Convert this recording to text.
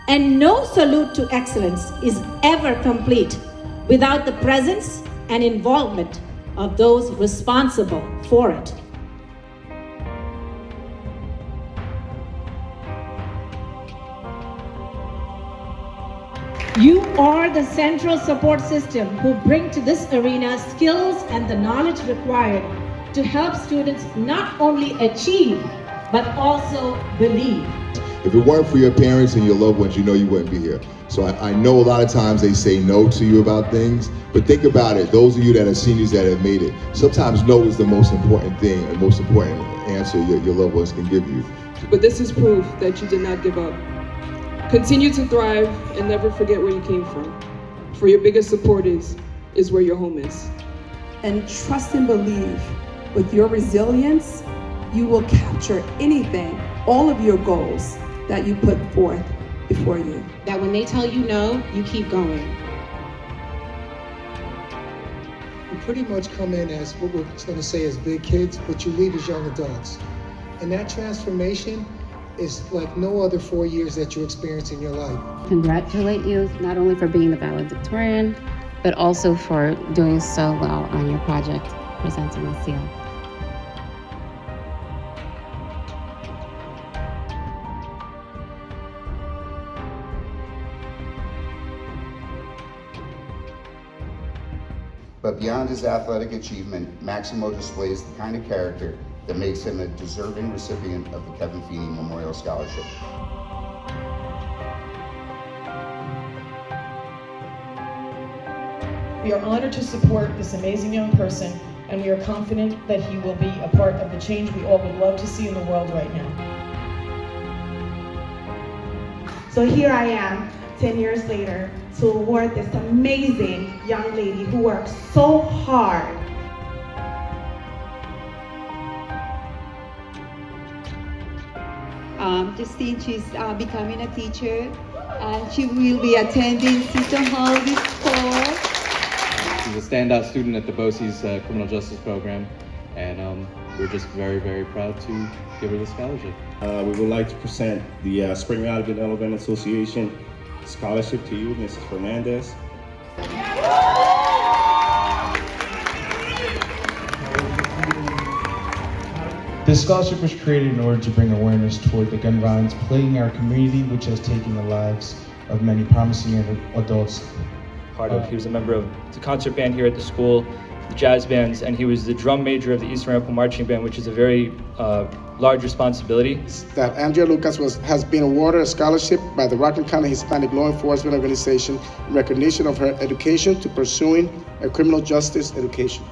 And no salute to excellence is ever complete without the presence and involvement of those responsible for it. You are the central support system who bring to this arena skills and the knowledge required to help students not only achieve, but also believe. If it weren't for your parents and your loved ones, you know you wouldn't be here. So I know a lot of times they say no to you about things, but think about it. Those of you that are seniors that have made it, sometimes no is the most important thing and most important answer your loved ones can give you. But this is proof that you did not give up. Continue to thrive and never forget where you came from. For your biggest support is where your home is. And trust and believe, with your resilience, you will capture anything, all of your goals that you put forth before you. That when they tell you no, you keep going. You pretty much come in as what we're going to say as big kids, but you leave as young adults. And that transformation is like no other 4 years that you experience in your life. Congratulate you not only for being the valedictorian, but also for doing so well on your project, presenting the seal. But beyond his athletic achievement, Maximo displays the kind of character that makes him a deserving recipient of the Kevin Feeney Memorial Scholarship. We are honored to support this amazing young person, and we are confident that he will be a part of the change we all would love to see in the world right now. So here I am, 10 years later, to award this amazing young lady who worked so hard. Justine, she's becoming a teacher, and she will be attending Seton Hall this fall. She's a standout student at the BOCES Criminal Justice Program, and we're just very, very proud to give her the scholarship. We would like to present the Spring Valley Development Association scholarship to you, Mrs. Fernandez. This scholarship was created in order to bring awareness toward the gun violence plaguing our community, which has taken the lives of many promising adults. He was a member of the concert band here at the school, the jazz bands, and he was the drum major of the Eastern Ramapo Marching Band, which is a very large responsibility. That Andrea Lucas has been awarded a scholarship by the Rockland County Hispanic Law Enforcement Organization in recognition of her education to pursuing a criminal justice education.